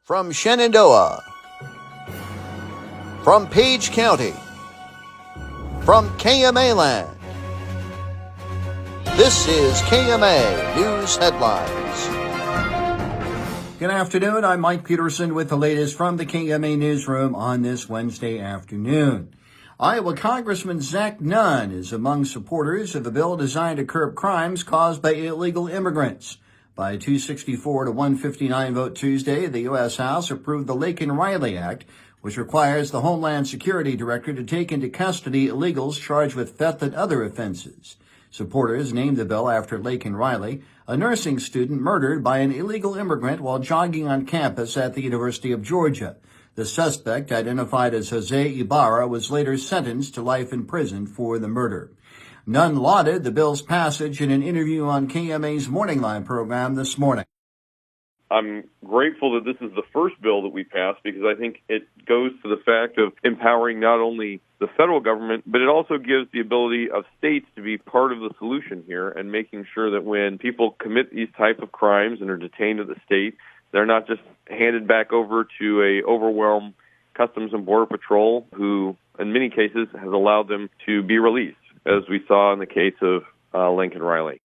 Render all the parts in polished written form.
From Shenandoah, from Page County, from KMAland, this is KMA News Headlines. Good afternoon, I'm Mike Peterson with the latest from the KMA Newsroom on this Wednesday afternoon. Iowa Congressman Zach Nunn is among supporters of a bill designed to curb crimes caused by illegal immigrants. By a 264 to 159 vote Tuesday, the U.S. House approved the Laken Riley Act, which requires the Homeland Security Director to take into custody illegals charged with theft and other offenses. Supporters named the bill after Laken Riley, a nursing student murdered by an illegal immigrant while jogging on campus at the University of Georgia. The suspect, identified as Jose Ibarra, was later sentenced to life in prison for the murder. Nunn lauded the bill's passage in an interview on KMA's Morning Line program this morning. I'm grateful that this is the first bill that we passed because I think it goes to the fact of empowering not only the federal government, but it also gives the ability of states to be part of the solution here and making sure that when people commit these type of crimes and are detained at the state, they're not just handed back over to a overwhelmed Customs and Border Patrol who, in many cases, has allowed them to be released, as we saw in the case of Laken Riley.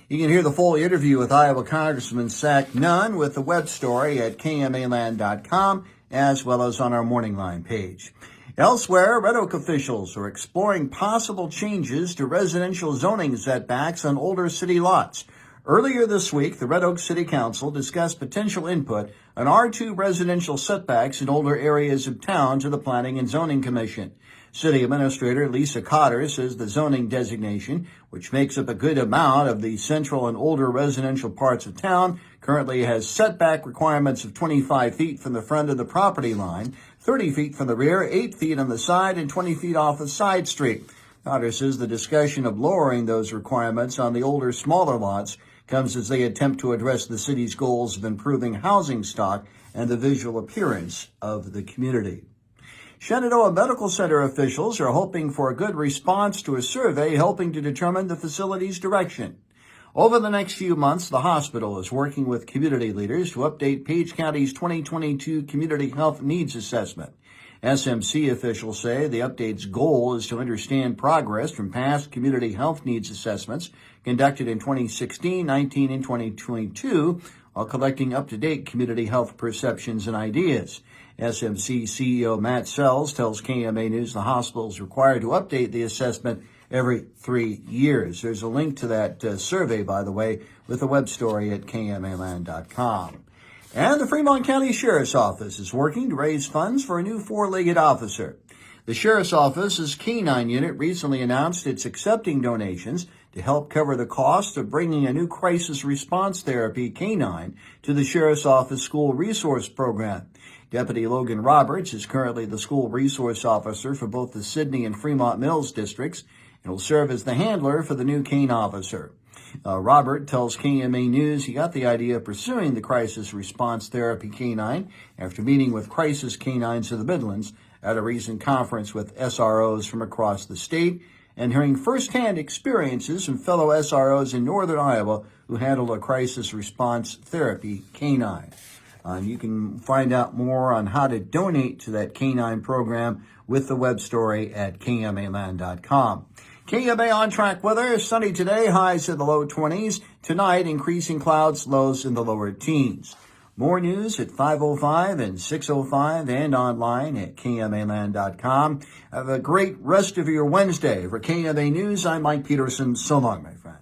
You can hear the full interview with Iowa Congressman Zach Nunn with the web story at KMAland.com, as well as on our Morning Line page. Elsewhere, Red Oak officials are exploring possible changes to residential zoning setbacks on older city lots. Earlier this week, the Red Oak City Council discussed potential input on R2 residential setbacks in older areas of town to the Planning and Zoning Commission. City Administrator Lisa Cotter says the zoning designation, which makes up a good amount of the central and older residential parts of town, currently has setback requirements of 25 feet from the front of the property line, 30 feet from the rear, 8 feet on the side, and 20 feet off the side street. Cotter says the discussion of lowering those requirements on the older, smaller lots comes as they attempt to address the city's goals of improving housing stock and the visual appearance of the community. Shenandoah Medical Center officials are hoping for a good response to a survey helping to determine the facility's direction. Over the next few months, the hospital is working with community leaders to update Page County's 2022 Community Health Needs Assessment. SMC officials say the update's goal is to understand progress from past community health needs assessments conducted in 2016, 19, and 2022, while collecting up-to-date community health perceptions and ideas. SMC CEO Matt Sells tells KMA News the hospital is required to update the assessment every 3 years. There's a link to that survey, by the way, with the web story at KMAland.com. And the Fremont County Sheriff's Office is working to raise funds for a new four-legged officer. The Sheriff's Office's K-9 unit recently announced it's accepting donations to help cover the cost of bringing a new crisis response therapy K-9 to the Sheriff's Office School Resource Program. Deputy Logan Roberts is currently the school resource officer for both the Sidney and Fremont Mills districts and will serve as the handler for the new K-9 officer. Robert tells KMA News he got the idea of pursuing the crisis response therapy K-9 after meeting with crisis K-9s of the Midlands at a recent conference with SROs from across the state and hearing firsthand experiences from fellow SROs in northern Iowa who handled a crisis response therapy K-9. You can find out more on how to donate to that K-9 program with the web story at KMAland.com. KMA on-track weather, sunny today, highs in the low 20s. Tonight, increasing clouds, lows in the lower teens. More news at 5:05 and 6:05 and online at KMAland.com. Have a great rest of your Wednesday. For KMA News, I'm Mike Peterson. So long, my friend.